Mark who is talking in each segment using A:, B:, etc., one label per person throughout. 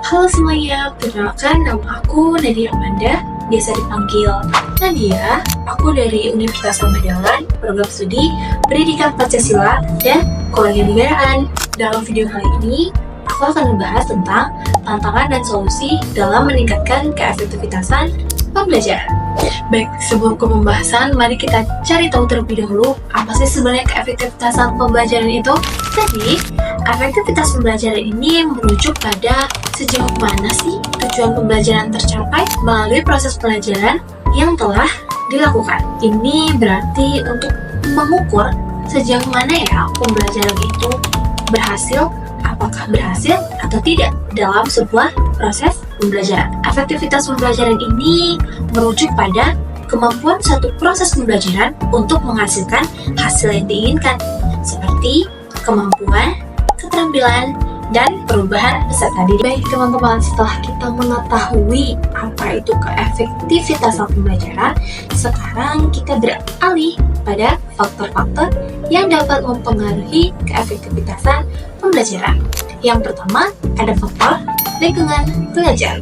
A: Halo semuanya, perkenalkan nama aku Nadia Amanda, biasa dipanggil Nadia. Aku dari Universitas Samarinda, program studi Pendidikan Pancasila dan Kewarganegaraan. Dalam video kali ini, aku akan membahas tentang tantangan dan solusi dalam meningkatkan keefektivitasan pembelajaran. Baik, sebelum ke pembahasan, mari kita cari tahu terlebih dahulu apa sih sebenarnya keefektivitasan pembelajaran itu. Jadi, efektivitas pembelajaran ini merujuk pada sejauh mana sih tujuan pembelajaran tercapai melalui proses pelajaran yang telah dilakukan. Ini berarti untuk mengukur sejauh mana ya pembelajaran itu berhasil, apakah berhasil atau tidak dalam sebuah proses pembelajaran. Efektivitas pembelajaran ini merujuk pada kemampuan suatu proses pembelajaran untuk menghasilkan hasil yang diinginkan, seperti kemampuan, keterampilan, dan perubahan peserta didik. Baik teman-teman, setelah kita mengetahui apa itu keefektivitasan pembelajaran, sekarang kita beralih pada faktor-faktor yang dapat mempengaruhi keefektivitasan pembelajaran. Yang pertama, ada faktor lingkungan belajar.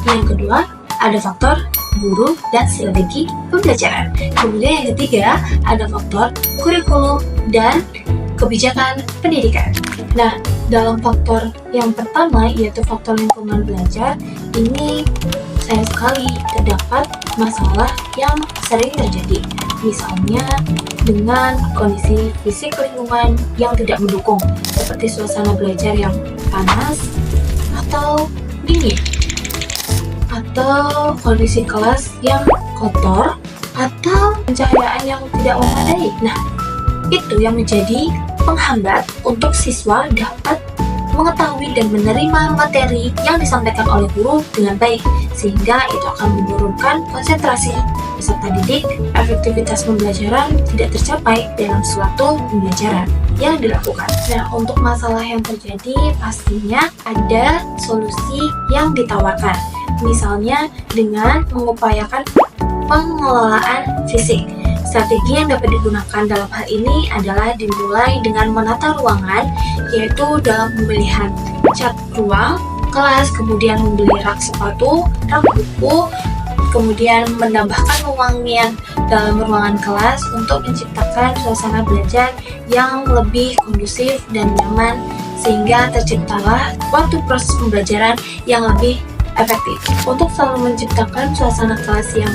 A: Yang kedua, ada faktor guru dan strategi pembelajaran. Kemudian yang ketiga, ada faktor kurikulum dan kebijakan pendidikan. Nah, dalam faktor yang pertama, yaitu faktor lingkungan belajar, ini sayang sekali terdapat masalah yang sering terjadi. Misalnya dengan kondisi fisik lingkungan yang tidak mendukung, seperti suasana belajar yang panas atau dingin, atau kondisi kelas yang kotor, atau pencahayaan yang tidak memadai. Nah, itu yang menjadi penghambat untuk siswa dapat mengetahui dan menerima materi yang disampaikan oleh guru dengan baik, sehingga itu akan menurunkan konsentrasi peserta didik. Efektivitas pembelajaran tidak tercapai dalam suatu pembelajaran yang dilakukan. Nah, untuk masalah yang terjadi pastinya ada solusi yang ditawarkan, misalnya dengan mengupayakan pengelolaan fisik. Strategi yang dapat digunakan dalam hal ini adalah dimulai dengan menata ruangan, yaitu dalam pemilihan cat ruang kelas, kemudian membeli rak sepatu, rak buku, kemudian menambahkan pewangian dalam ruangan kelas untuk menciptakan suasana belajar yang lebih kondusif dan nyaman, sehingga terciptalah waktu proses pembelajaran yang lebih efektif. Untuk selalu menciptakan suasana kelas yang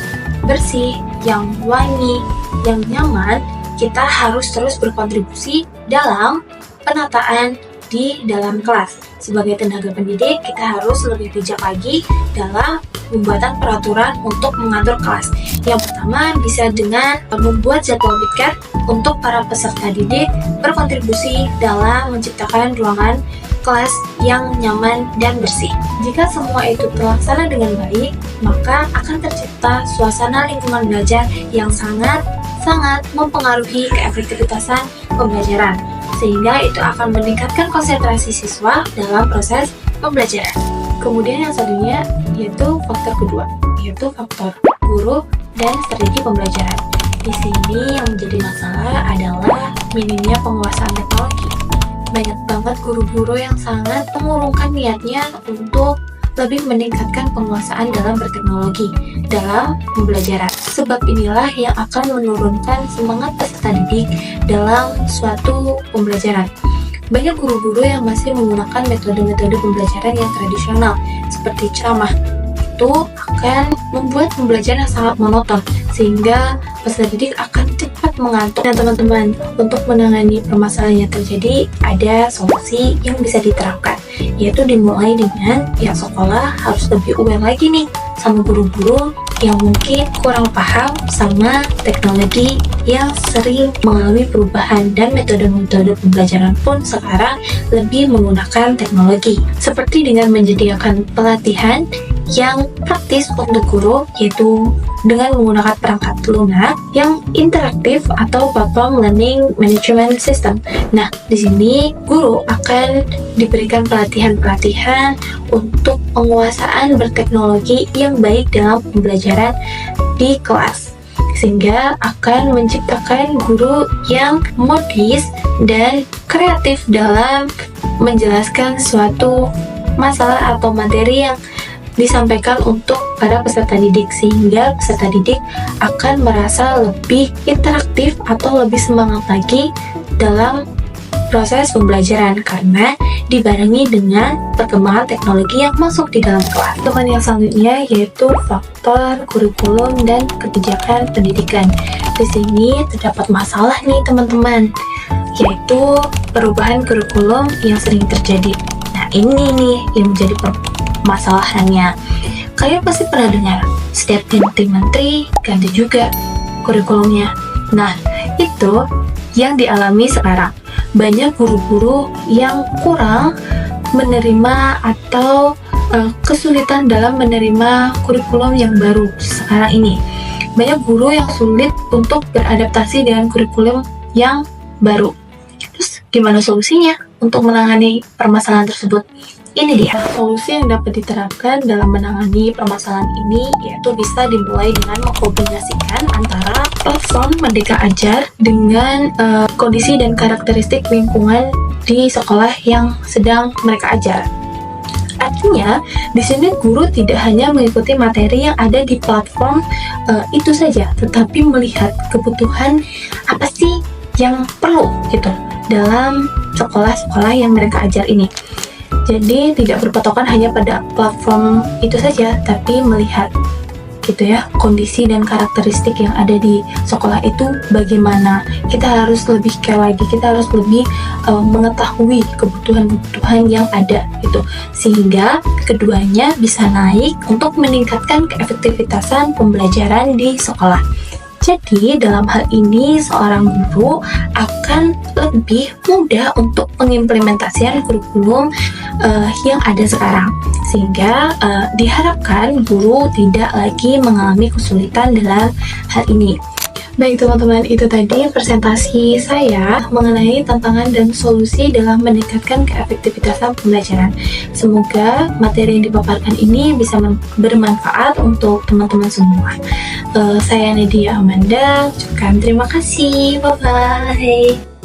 A: bersih, yang wangi, yang nyaman, kita harus terus berkontribusi dalam penataan di dalam kelas. Sebagai tenaga pendidik, kita harus lebih bijak lagi dalam pembuatan peraturan untuk mengatur kelas. Yang pertama, bisa dengan membuat jadwal piket untuk para peserta didik berkontribusi dalam menciptakan ruangan kelas yang nyaman dan bersih. Jika semua itu terlaksana dengan baik, maka akan tercipta suasana lingkungan belajar yang sangat mempengaruhi keefektivitasan pembelajaran, sehingga itu akan meningkatkan konsentrasi siswa dalam proses pembelajaran. Kemudian yang selanjutnya yaitu faktor kedua, yaitu faktor guru dan strategi pembelajaran. Di sini yang menjadi masalah adalah minimnya penguasaan teknologi. Banyak banget guru-guru yang sangat mengurungkan niatnya untuk lebih meningkatkan penguasaan dalam berteknologi dalam pembelajaran. Sebab inilah yang akan menurunkan semangat peserta didik dalam suatu pembelajaran. Banyak guru-guru yang masih menggunakan metode-metode pembelajaran yang tradisional seperti ceramah. Itu akan membuat pembelajaran yang sangat monoton, sehingga peserta didik akan cepat mengantuk. Dan teman-teman, untuk menangani permasalahan yang terjadi, ada solusi yang bisa diterapkan, yaitu dimulai dengan pihak sekolah harus lebih aware lagi nih sama guru-guru yang mungkin kurang paham sama teknologi yang sering mengalami perubahan, dan metode-metode pembelajaran pun sekarang lebih menggunakan teknologi, seperti dengan menyediakan pelatihan yang praktis untuk guru, yaitu dengan menggunakan perangkat lunak yang interaktif atau platform learning management system. Nah, di sini guru akan diberikan pelatihan-pelatihan untuk penguasaan berteknologi yang baik dalam pembelajaran di kelas, sehingga akan menciptakan guru yang modis dan kreatif dalam menjelaskan suatu masalah atau materi yang disampaikan untuk para peserta didik, sehingga peserta didik akan merasa lebih interaktif atau lebih semangat lagi dalam proses pembelajaran karena dibarengi dengan perkembangan teknologi yang masuk di dalam kelas. Teman yang selanjutnya yaitu faktor kurikulum dan kebijakan pendidikan. Di sini terdapat masalah nih teman-teman, yaitu perubahan kurikulum yang sering terjadi. Nah ini nih yang menjadi permasalahannya. Kalian pasti pernah dengar, setiap ganti menteri, ganti juga kurikulumnya. Nah itu yang dialami sekarang. Banyak guru-guru yang kurang menerima atau kesulitan dalam menerima kurikulum yang baru sekarang ini. Banyak guru yang sulit untuk beradaptasi dengan kurikulum yang baru. Terus gimana solusinya untuk menangani permasalahan tersebut? Ini dia solusi yang dapat diterapkan dalam menangani permasalahan ini, yaitu bisa dimulai dengan mengkombinasikan antara platform Merdeka Ajar dengan kondisi dan karakteristik lingkungan di sekolah yang sedang mereka ajar. Artinya, di sini guru tidak hanya mengikuti materi yang ada di platform itu saja, tetapi melihat kebutuhan apa sih yang perlu gitu dalam sekolah-sekolah yang mereka ajar ini. Jadi tidak berpatokan hanya pada platform itu saja, tapi melihat gitu ya kondisi dan karakteristik yang ada di sekolah itu bagaimana. Kita harus lebih care lagi, kita harus lebih mengetahui kebutuhan-kebutuhan yang ada gitu, sehingga keduanya bisa naik untuk meningkatkan keefektivitasan pembelajaran di sekolah. Jadi dalam hal ini seorang guru akan lebih mudah untuk mengimplementasikan kurikulum yang ada sekarang, sehingga diharapkan guru tidak lagi mengalami kesulitan dalam hal ini. Baik teman-teman, itu tadi presentasi saya mengenai tantangan dan solusi dalam meningkatkan keefektivitasan pembelajaran. Semoga materi yang dipaparkan ini bisa bermanfaat untuk teman-teman semua. Saya Nadia Amanda, ucapkan terima kasih, bye-bye.